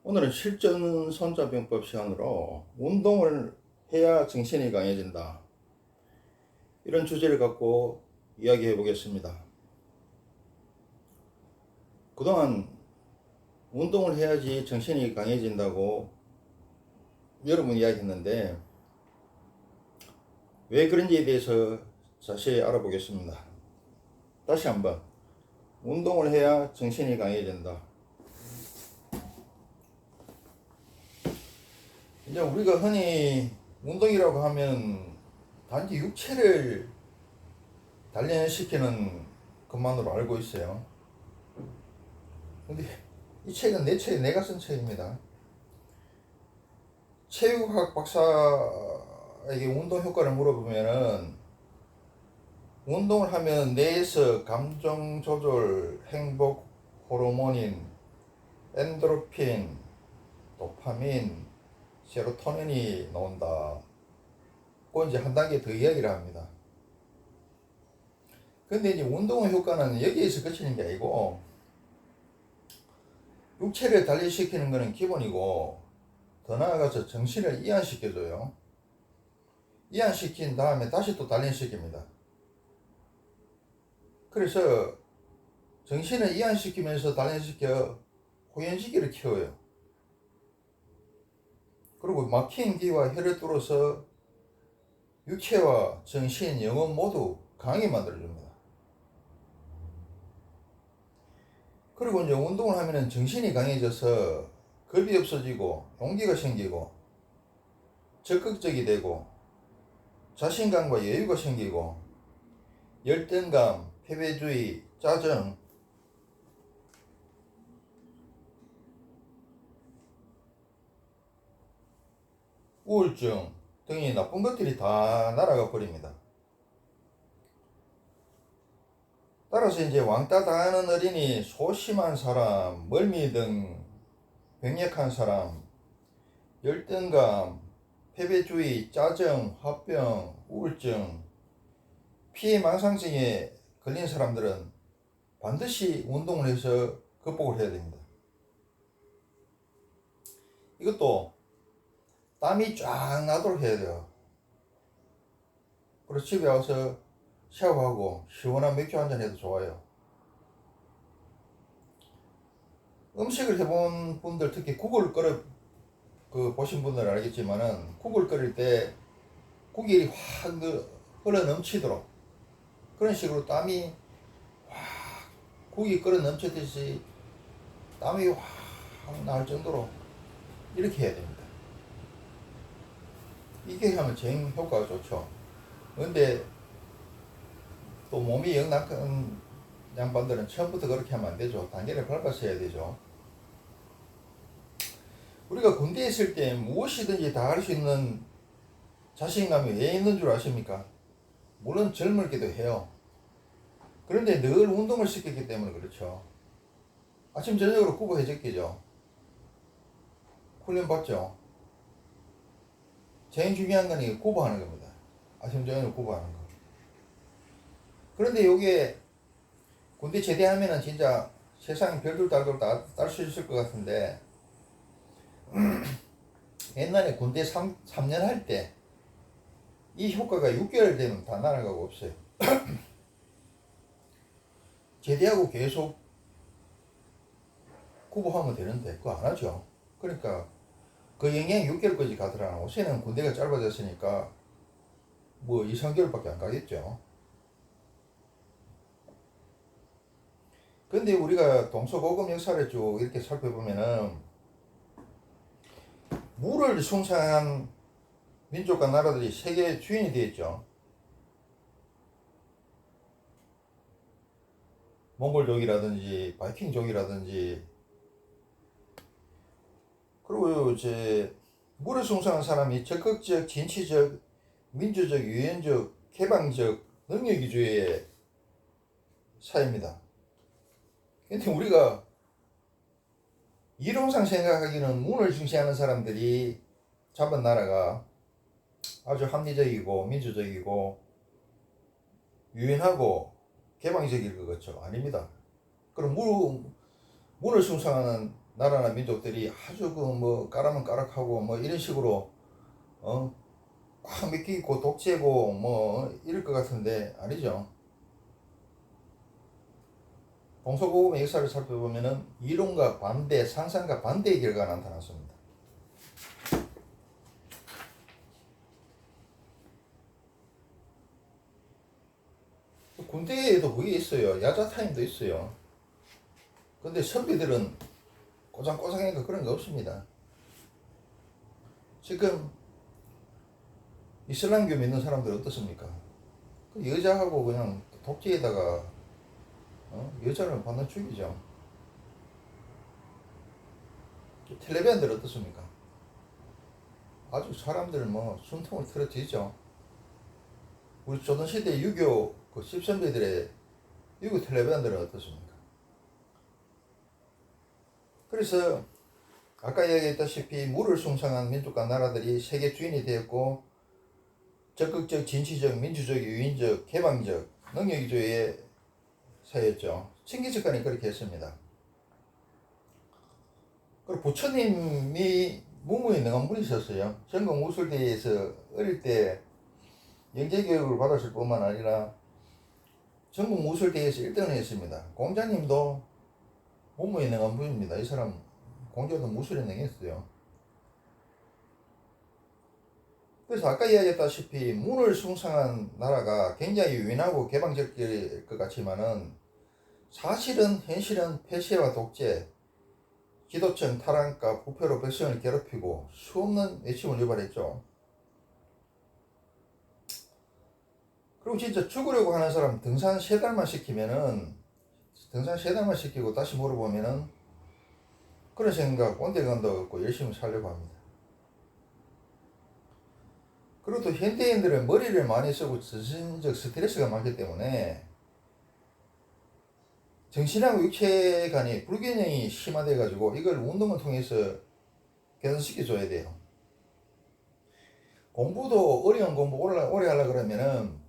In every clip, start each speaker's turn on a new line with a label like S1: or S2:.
S1: 오늘은 실전 손자병법 시간으로 운동을 해야 정신이 강해진다, 이런 주제를 갖고 이야기해 보겠습니다. 그동안 운동을 해야지 정신이 강해진다고 여러 번 이야기했는데 왜 그런지에 대해서 자세히 알아보겠습니다. 다시 한번, 운동을 해야 정신이 강해진다. 이제 우리가 흔히 운동이라고 하면 단지 육체를 단련시키는 것만으로 알고 있어요. 근데 이 책은 내가 쓴 책입니다. 체육학 박사에게 운동 효과를 물어보면은, 운동을 하면 뇌에서 감정 조절, 행복 호르몬인 엔도르핀, 도파민, 세로토닌이 나온다. 그 이제 한 단계 더 이야기를 합니다. 근데 이제 운동의 효과는 여기에서 그치는 게 아니고, 육체를 단련시키는 것은 기본이고, 더 나아가서 정신을 이완시켜줘요. 이완시킨 다음에 다시 또 단련시킵니다. 그래서 정신을 이완시키면서 단련시켜 호연지기를 키워요. 그리고 막힌 기와 혈을 뚫어서 육체와 정신, 영혼 모두 강하게 만들어줍니다. 그리고 이제 운동을 하면 정신이 강해져서 겁이 없어지고 용기가 생기고 적극적이 되고 자신감과 여유가 생기고 열등감, 패배주의, 짜증, 우울증 등이 나쁜 것들이 다 날아가 버립니다. 따라서 이제 왕따 당하는 어린이, 소심한 사람, 멀미 등 병약한 사람, 열등감, 패배주의, 짜증, 화병, 우울증, 피해망상증에 걸린 사람들은 반드시 운동을 해서 극복을 해야 됩니다. 이것도 땀이 쫙 나도록 해야 돼요. 그리고 집에 와서 샤워하고 시원한 맥주 한잔 해도 좋아요. 음식을 해본 분들, 특히 국을 끓여 보신 분들은 알겠지만은, 국을 끓일 때 국이 확 흘러 넘치도록 그런 식으로 땀이 확, 국이 끓어 넘치듯이 땀이 확 날 정도로 이렇게 해야 됩니다. 이게 하면 제일 효과가 좋죠. 근데 또 몸이 영 약한 양반들은 처음부터 그렇게 하면 안 되죠. 단계를 밟아서 해야 되죠. 우리가 군대에 있을 때 무엇이든지 다 할 수 있는 자신감이 왜 있는 줄 아십니까? 물론 젊을 때도 해요. 그런데 늘 운동을 시켰기 때문에 그렇죠. 아침 저녁으로 구보해졌겠죠. 훈련 받죠. 제일 중요한 건 구보하는 겁니다. 아침 저녁으로 구보하는 거. 그런데 요게 군대 제대하면은 진짜 세상 별들 달도 다 딸 수 있을 것 같은데, 옛날에 군대 3년 할 때 이 효과가 6개월 되면 다 날아가고 없어요. 제대하고 계속 구보하면 되는데 그거 안 하죠. 그러니까 그 영향이 6개월까지 가더라. 요새는 군대가 짧아졌으니까 뭐 2, 3개월밖에 안 가겠죠. 근데 우리가 동서고금 역사를 쭉 이렇게 살펴보면은, 물을 숭상한 민족과 나라들이 세계 주인이 되었죠. 몽골족이라든지 바이킹족이라든지. 그리고 이제 물을 숭상한 사람이 적극적, 진취적, 민주적, 유연적, 개방적, 능력위주의 사회입니다. 근데 우리가 이론상 생각하기는 문을 중시하는 사람들이 잡은 나라가 아주 합리적이고 민주적이고 유연하고 개방적일 것 같죠? 아닙니다. 그럼 문을 숭상하는 나라나 민족들이 아주 그 뭐 까라면 까락하고 뭐 이런 식으로 꽉 믿기고 독재고 뭐 이럴 것 같은데 아니죠. 동서고금의 역사를 살펴보면은 이론과 반대, 상상과 반대의 결과가 나타났습니다. 군대에도 그게 있어요. 야자타임도 있어요. 근데 선비들은 꼬장꼬장하니까 그런 게 없습니다. 지금 이슬람교 믿는 사람들 어떻습니까? 그 여자하고 그냥 독재에다가 여자를 받는 죽이죠. 텔레비전들 어떻습니까? 아주 사람들 뭐 숨통을 틀어지죠. 우리 조선시대 유교 그 십선비들의 유교 텔레비전들은 어떻습니까? 그래서 아까 이야기했다시피 물을 숭상한 민족과 나라들이 세계 주인이 되었고 적극적, 진취적, 민주적, 유인적, 개방적, 능력주의의 사였죠. 칭기즈칸이 그렇게 했습니다. 그리고 부처님이 무무에 능한 분이셨어요. 전국 무술대회에서 어릴 때 영재교육을 받았을 뿐만 아니라 전국 무술대회에서 1등을 했습니다. 공자님도 무무에 능한 분입니다. 이 사람 공자도 무술에 능했어요. 그래서 아까 이야기했다시피 문을 숭상한 나라가 굉장히 유인하고 개방적일 것 같지만은 사실은 현실은 폐쇄와 독재, 기도청 탈환과 부패로 백성을 괴롭히고 수없는 외침을 유발했죠. 그리고 진짜 죽으려고 하는 사람 등산 3달만 시키면은 등산 3달만 시키고 다시 물어보면은 그런 생각 꼰대감도 없고 열심히 살려고 합니다. 그리고 또 현대인들은 머리를 많이 쓰고 정신적 스트레스가 많기 때문에 정신하고 육체 간이 불균형이 심화돼 가지고 이걸 운동을 통해서 개선시켜 줘야 돼요. 공부도 어려운 공부 오래 하려고 그러면은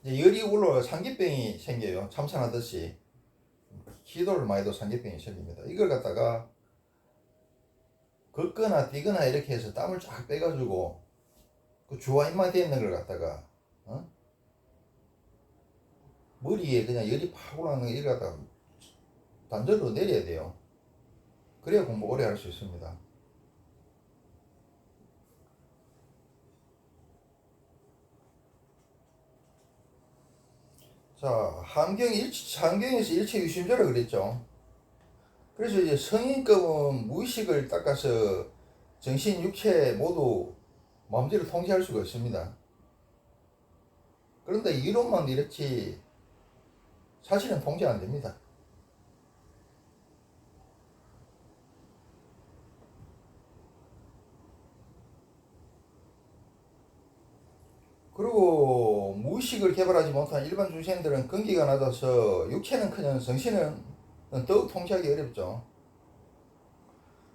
S1: 이제 열이 올라와 상기병이 생겨요. 참선하듯이 기도를 많이 해도 상기병이 생깁니다. 이걸 갖다가 걷거나 뛰거나 이렇게 해서 땀을 쫙 빼가지고 그 주와 입만 되어 있는 걸 갖다가 머리에 그냥 열이 팍 올라가는 걸 갖다가 단전으로 내려야 돼요. 그래야 공부 오래 할 수 있습니다. 자, 한경에서 일체유심조라 그랬죠. 그래서 이제 성인급은 무의식을 닦아서 정신, 육체 모두 마음대로 통제할 수가 있습니다. 그런데 이론만 이렇지 사실은 통제 안 됩니다. 그리고 무의식을 개발하지 못한 일반 중생들은 근기가 낮아서 육체는커녕 정신은 더욱 통제하기 어렵죠.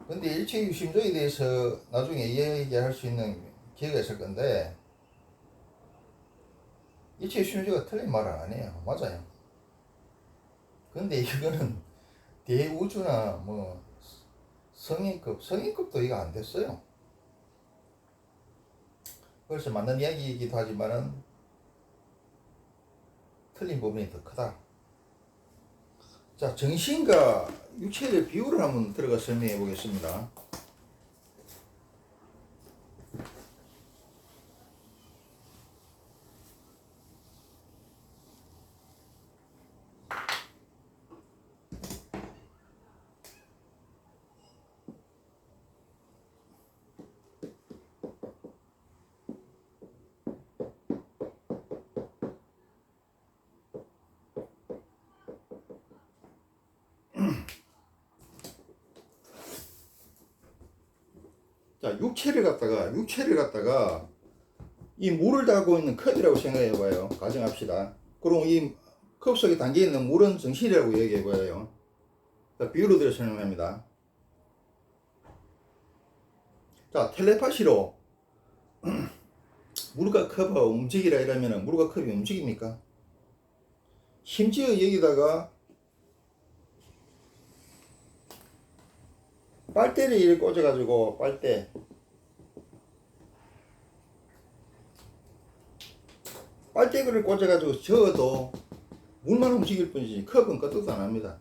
S1: 근데 일체유심조에 대해서 나중에 이야기할 수 있는 기회가 있을 건데 일체유심조가 틀린 말은 아니에요. 맞아요. 근데 이거는 대우주나 뭐 성인급도 이거 안 됐어요. 그래서 맞는 이야기이기도 하지만은 틀린 부분이 더 크다. 자, 정신과 육체의 비율을 한번 들어가 설명해 보겠습니다. 자, 육체를 갖다가 이 물을 담고 있는 컵이라고 생각해 봐요. 가정합시다. 그럼 이 컵 속에 담겨 있는 물은 정신이라고 얘기해 봐요. 자, 비유로 들어 설명합니다. 자, 텔레파시로 물과 컵을 움직이라 이러면 물과 컵이 움직입니까? 심지어 여기다가 빨대를 이렇게 꽂아가지고 빨대를 꽂아가지고 저어도 물만 움직일 뿐이지 컵은 끄떡도 안 합니다.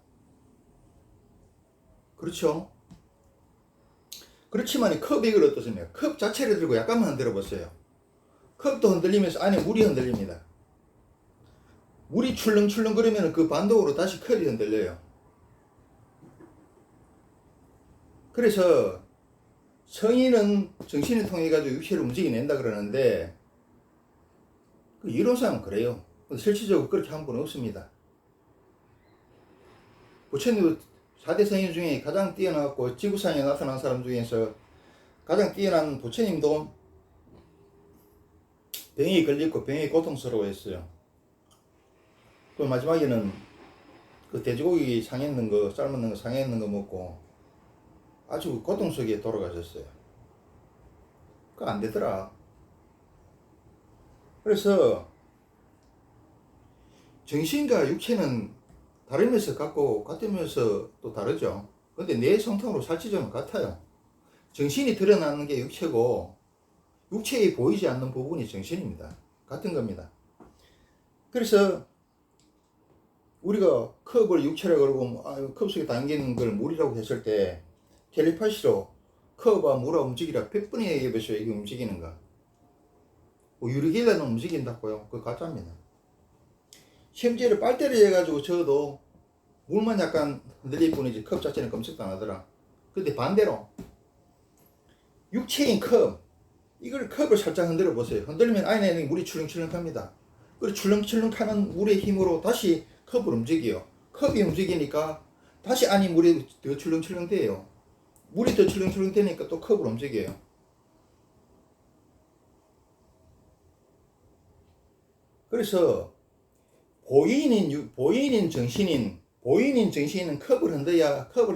S1: 그렇죠? 그렇지만 이 컵이 이걸 어떻습니까? 컵 자체를 들고 약간만 흔들어 보세요. 컵도 흔들리면서 안에 물이 흔들립니다. 물이 출렁출렁 그러면 그 반동으로 다시 컵이 흔들려요. 그래서 성인은 정신을 통해 가지고 육체를 움직여낸다 그러는데 그 이론상은 그래요. 실질적으로 그렇게 한 분 없습니다. 부처님도 4대 성인 중에 가장 뛰어나고 지구상에 나타난 사람 중에서 가장 뛰어난 부처님도 병이 걸리고 병이 고통스러워했어요. 그 마지막에는 그 돼지고기 상했는 거, 삶았는 거 상했는 거 먹고 아주 고통 속에 돌아가셨어요. 그거 안 되더라. 그래서 정신과 육체는 다르면서 같으면서 또 다르죠. 근데 내 성통으로 살찌자면 같아요. 정신이 드러나는 게 육체고 육체에 보이지 않는 부분이 정신입니다. 같은 겁니다. 그래서 우리가 컵을 육체라고 그러고 컵 속에 담기는 걸 물이라고 했을 때 텔레파시로 컵과 물과 움직이라 100분의 1에 비해서 이게 움직이는 거. 뭐 유리계단은 움직인다고요. 그거 가짜입니다. 심지어 빨대를 해가지고 저어도 물만 약간 흔들릴 뿐이지 컵 자체는 끔찍도 안 하더라. 근데 반대로 육체인 컵, 이걸 컵을 살짝 흔들어 보세요. 흔들면 안에 물이 출렁출렁합니다. 그리고 출렁출렁하는 물의 힘으로 다시 컵을 움직여요. 컵이 움직이니까 다시 안이 물이 더 출렁출렁돼요. 물이 더 출렁출렁되니까 또 컵을 움직여요. 그래서 보이는 정신인 컵을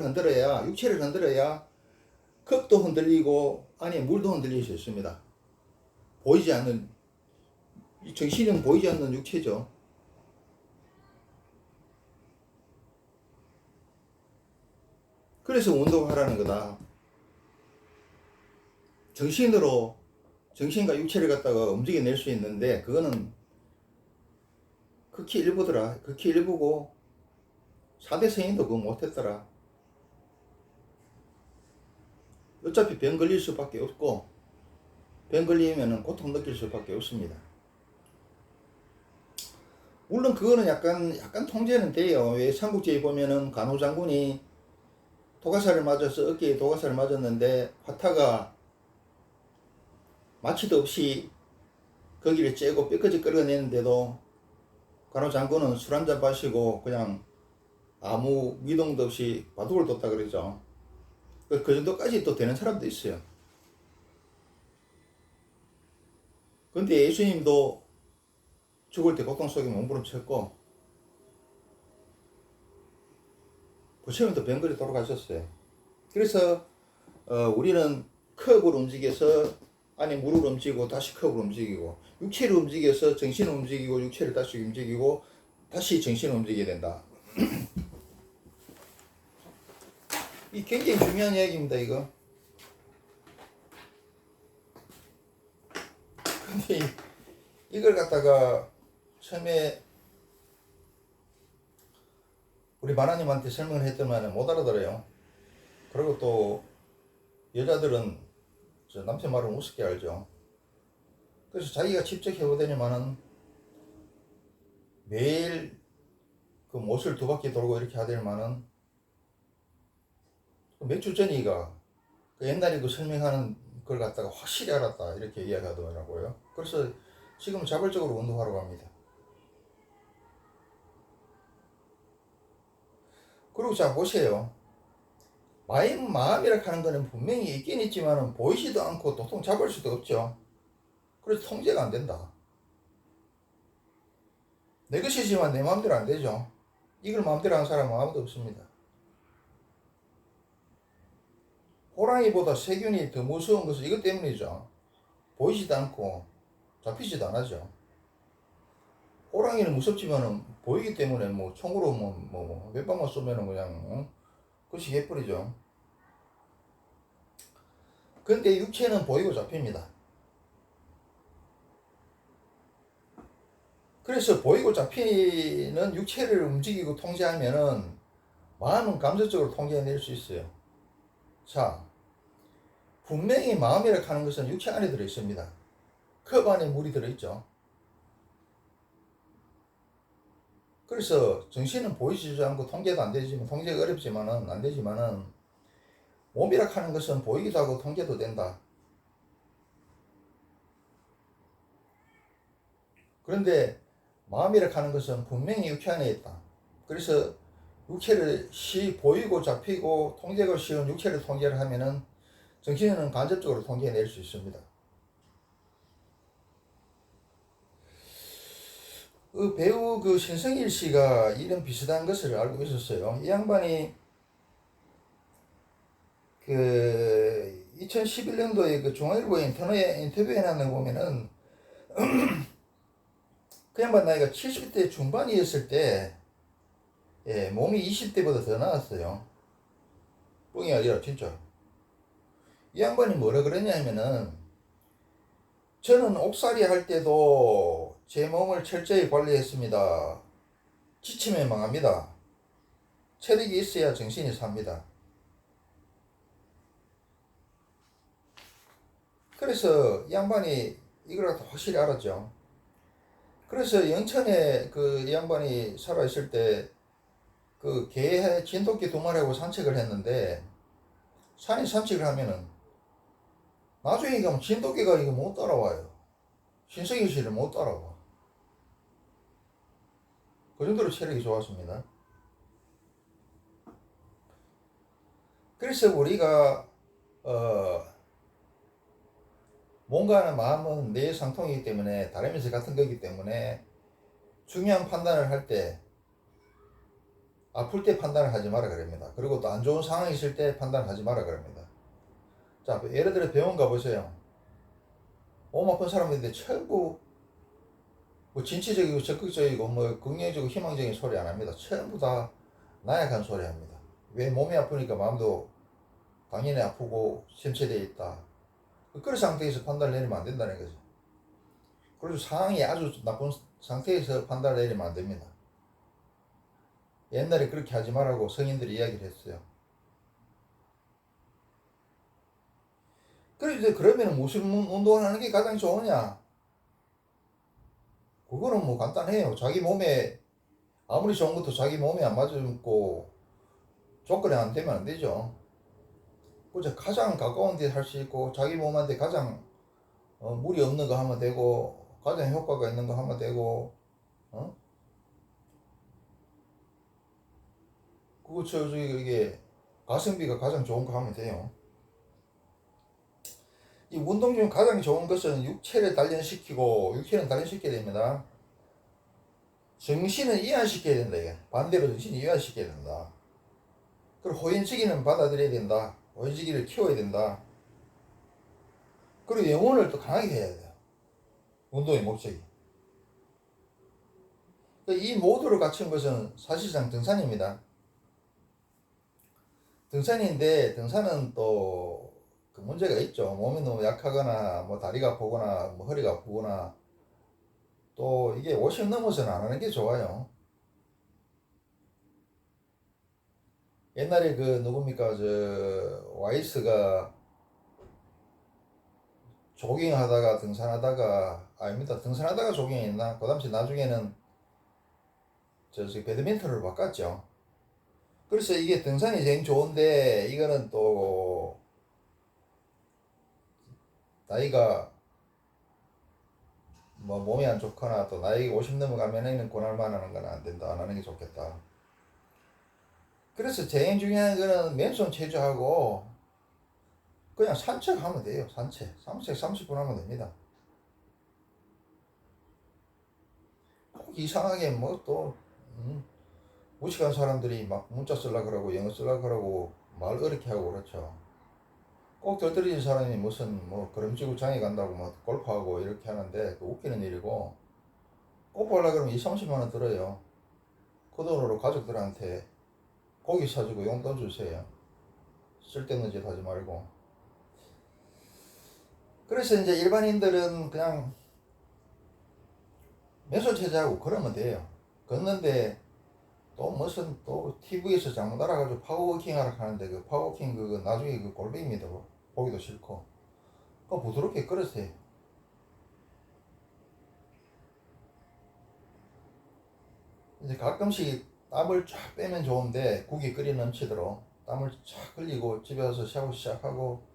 S1: 흔들어야 육체를 흔들어야 컵도 흔들리고 안에 물도 흔들릴 수 있습니다. 보이지 않는 정신은 보이지 않는 육체죠. 그래서 운동을 하라는 거다. 정신과 육체를 갖다가 움직여낼 수 있는데 그거는 극히 일부더라. 극히 일부고 4대 성인도 그거 못했더라. 어차피 병 걸릴 수밖에 없고 병 걸리면 고통 느낄 수밖에 없습니다. 물론 그거는 약간 통제는 돼요. 왜 삼국지에 보면은 간호장군이 도가살을 맞아서 어깨에 도가살을 맞았는데 화타가 마취도 없이 거기를 째고 뼈까지 끌어내는데도 간호장군은 술 한잔 마시고 그냥 아무 미동도 없이 바둑을 뒀다 그러죠. 그 정도까지 또 되는 사람도 있어요. 근데 예수님도 죽을 때 고통 속에 몸부림쳤고 부처님도 병걸이 돌아가셨어요. 그래서 우리는 컵을 움직여서 안에 물을 움직이고 다시 컵을 움직이고 육체를 움직여서 정신을 움직이고 육체를 다시 움직이고 다시 정신을 움직여야 된다. 이 굉장히 중요한 이야기입니다, 이거. 근데 이걸 갖다가 처음에 우리 마나님한테 설명을 했더만 못 알아들어요. 그리고 또 여자들은 저 남편 말을 우습게 알죠. 그래서 자기가 직접 해보더니만은 매일 그 못을 2바퀴 돌고 이렇게 하더니만은 몇 주 전이가 그 옛날에 그 설명하는 걸 갖다가 확실히 알았다 이렇게 이야기하더라고요. 그래서 지금 자발적으로 운동하러 갑니다. 그리고 자 보세요. 마음이라 하는 거는 분명히 있긴 있지만 보이지도 않고 도통 잡을 수도 없죠. 그래서 통제가 안 된다. 내 것이지만 내 마음대로 안 되죠. 이걸 마음대로 하는 사람은 아무도 없습니다. 호랑이보다 세균이 더 무서운 것은 이것 때문이죠. 보이지도 않고 잡히지도 않아죠. 호랑이는 무섭지만은 보이기 때문에 뭐 총으로 몇 방만 쏘면은 그냥 그것이 해버리죠. 근데 육체는 보이고 잡힙니다. 그래서 보이고 잡히는 육체를 움직이고 통제하면은 마음은 감정적으로 통제해낼 수 있어요. 자, 분명히 마음이라 하는 것은 육체 안에 들어있습니다. 컵 안에 물이 들어있죠. 그래서 정신은 보이지도 않고 통제도 안 되지만, 통제가 어렵지만은, 안 되지만은, 몸이라 하는 것은 보이기도 하고 통제도 된다. 그런데 마음이라 하는 것은 분명히 육체 안에 있다. 그래서 육체를 보이고 잡히고 통제가 쉬운 육체를 통제를 하면은 정신은 간접적으로 통제해낼 수 있습니다. 그 배우 그 신성일 씨가 이런 비슷한 것을 알고 있었어요. 이 양반이 그 2011년도에 그 중앙일보 인터뷰에 나는 거 보면은 그 양반 나이가 70대 중반이었을 때 예, 몸이 20대보다 더 나았어요. 뻥이 아니라 진짜. 이 양반이 뭐라 그러냐면은 저는 옥살이 할 때도 제 몸을 철저히 관리했습니다. 지치면 망합니다. 체력이 있어야 정신이 삽니다. 그래서 이 양반이 이걸 확실히 알았죠. 그래서 영천에 그 이 양반이 살아있을 때 그 개 진돗개 2마리하고 산책을 했는데 산에 산책을 하면은 나중에 가면 진돗개가 이거 못 따라와요. 신성일 씨를 못 따라와. 그 정도로 체력이 좋았습니다. 그래서 우리가 뭔가는 마음은 내 상통이기 때문에 다르면서 같은 거기 때문에 중요한 판단을 할 때 아플 때 판단을 하지 마라 그럽니다. 그리고 또 안 좋은 상황이 있을 때 판단하지 마라 그럽니다. 자, 예를 들어 병원 가보세요. 몸 아픈 사람들인데 전부 뭐 진취적이고 적극적이고 뭐 긍정적이고 희망적인 소리 안 합니다. 전부 다 나약한 소리 합니다. 왜 몸이 아프니까 마음도 당연히 아프고 침체되어 있다. 그런 상태에서 판단을 내리면 안 된다는 거죠. 그리고 상황이 아주 나쁜 상태에서 판단을 내리면 안 됩니다. 옛날에 그렇게 하지 말라고 성인들이 이야기를 했어요. 그런데 그러면 무슨 운동을 하는 게 가장 좋으냐? 그거는 뭐 간단해요. 자기 몸에 아무리 좋은 것도 자기 몸에 안 맞고 조건이 안 되면 안 되죠. 그죠? 가장 가까운 데 할 수 있고 자기 몸한테 가장 무리 없는 거 하면 되고 가장 효과가 있는 거 하면 되고 그거 이게 가성비가 가장 좋은 거 하면 돼요. 이 운동 중 가장 좋은 것은 육체를 단련시키고 육체는 단련시켜야 됩니다. 정신은 이완시켜야 된다. 이게 반대로 정신이 이완시켜야 된다. 그리고 호인지기는 받아들여야 된다. 호인지기를 키워야 된다. 그리고 영혼을 또 강하게 해야 돼요. 운동의 목적이. 이 모두를 갖춘 것은 사실상 등산입니다. 등산인데 등산은 또 그 문제가 있죠. 몸이 너무 약하거나 뭐 다리가 아프거나 뭐 허리가 아프거나 또 이게 50 넘어서는 안 하는 게 좋아요. 옛날에 그 누굽니까 저 와이스가 조깅하다가 등산하다가 아닙니다. 등산하다가 조깅했나? 그 당시 나중에는 저 배드민턴을 바꿨죠. 그래서 이게 등산이 제일 좋은데 이거는 또 나이가 뭐 몸이 안 좋거나 또 나이 50 넘어가면은 그날만 하는 건 안 된다. 안 하는 게 좋겠다. 그래서 제일 중요한 거는 맨손 체조하고 그냥 산책하면 돼요. 산책 30분 하면 됩니다. 꼭 이상하게 뭐또 무식한 사람들이 막 문자 쓰려고 그러고 영어 쓰려고 그러고 말 어렵게 하고 그렇죠. 꼭 들들리는 사람이 무슨 뭐 걸음지구장에 간다고 뭐 골프하고 이렇게 하는데 그 웃기는 일이고 골프 하려고 그러면 20-30만 원 들어요. 그 돈으로 가족들한테 고기 사주고 용돈 주세요. 쓸데없는 짓 하지 말고. 그래서 이제 일반인들은 그냥 맨손 체조하고 걸으면 돼요. 걷는데 또 무슨 또 TV에서 잘못 알아가지고 파워워킹 하라 하는데 그 파워워킹 그거 나중에 그 꼴뱅입니다. 보기도 싫고. 그 부드럽게 걸으세요. 이제 가끔씩 땀을 쫙 빼면 좋은데 국이 끓이 넘치도록 땀을 쫙 흘리고 집에 와서 샤워 시작하고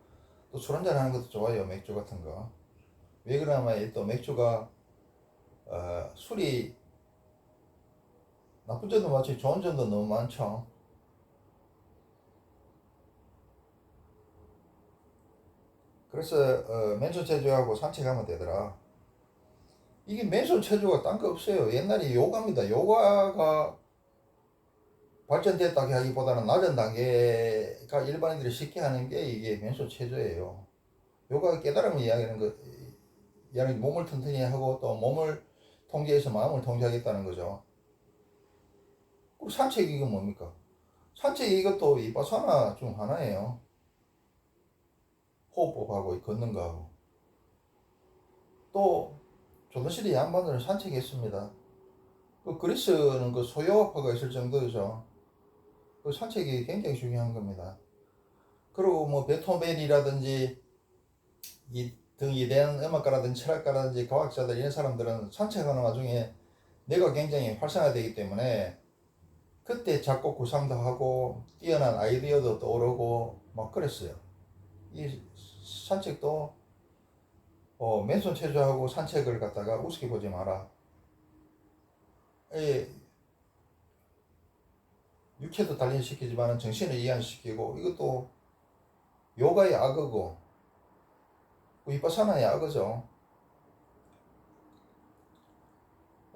S1: 또 술 한잔 하는 것도 좋아요. 맥주 같은 거. 왜 그러냐면 또 맥주가 술이 나쁜 점도 많지 좋은 점도 너무 많죠. 그래서 맨손 체조하고 산책하면 되더라. 이게 맨손 체조가 딴 거 없어요. 옛날에 요가입니다. 요가가 발전됐다고 하기보다는 낮은 단계가 일반인들이 쉽게 하는 게 이게 맨손 체조예요. 요가 깨달음을 이야기하는 거, 이야기는 몸을 튼튼히 하고 또 몸을 통제해서 마음을 통제하겠다는 거죠. 그리고 산책 이건 뭡니까? 산책 이것도 이빠사나 중 하나예요. 호흡법하고 걷는 거하고. 또 조선시대 양반들은 산책했습니다. 그 그리스는 그 소요파가 있을 정도죠. 그 산책이 굉장히 중요한 겁니다. 그리고 뭐 베토벤이라든지 이 등이 된 음악가라든지 철학가라든지 과학자들 이런 사람들은 산책하는 와중에 뇌가 굉장히 활성화되기 때문에 그때 작곡 구상도 하고 뛰어난 아이디어도 떠오르고 막 그랬어요. 이 산책도 맨손 체조하고 산책을 갖다가 우습게 보지 마라. 육체도 단련시키지만 정신을 이완시키고 이것도 요가의 악어고 위파사나의 악어죠.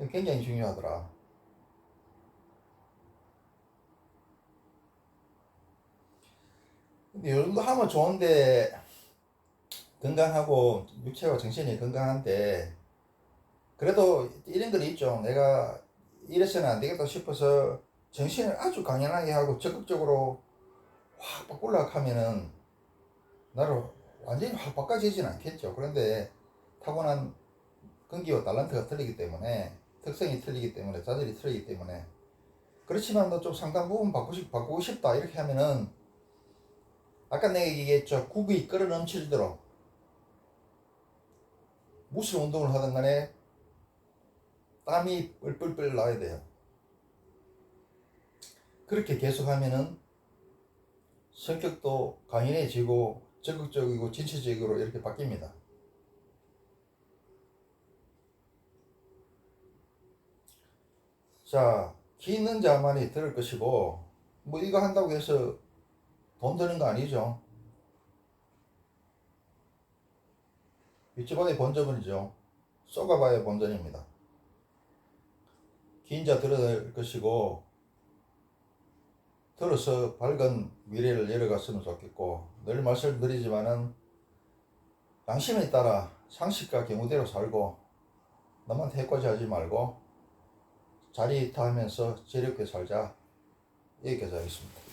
S1: 굉장히 중요하더라. 근데 요 정도 하면 좋은데 건강하고 육체와 정신이 건강한데 그래도 이런 건 있죠. 내가 이래서는 안 되겠다 싶어서 정신을 아주 강연하게 하고 적극적으로 확 바꾸려고 하면은 나를 완전히 확 바꿔지진 않겠죠. 그런데 타고난 근기와 달란트가 틀리기 때문에 특성이 틀리기 때문에 자질이 틀리기 때문에 그렇지만 너 좀 상당 부분 바꾸고 싶다 이렇게 하면은 아까 내가 얘기했죠. 국이 끓어 넘치도록 무슨 운동을 하든 간에 땀이 뿔뿔뿔 나야 돼요. 그렇게 계속하면은 성격도 강인해지고 적극적이고 진취적으로 이렇게 바뀝니다. 자, 기 있는 자만이 들을 것이고 뭐 이거 한다고 해서 돈 드는 거 아니죠. 유치원의 본전이죠. 쏘가봐야 본전입니다. 긴 자 들을 것이고 들어서 밝은 미래를 열어갔으면 좋겠고 늘 말씀드리지만은 양심에 따라 상식과 경우대로 살고 남한테 해코지 하지 말고 자리타하면서 지혜롭게 살자. 여기까지 하겠습니다.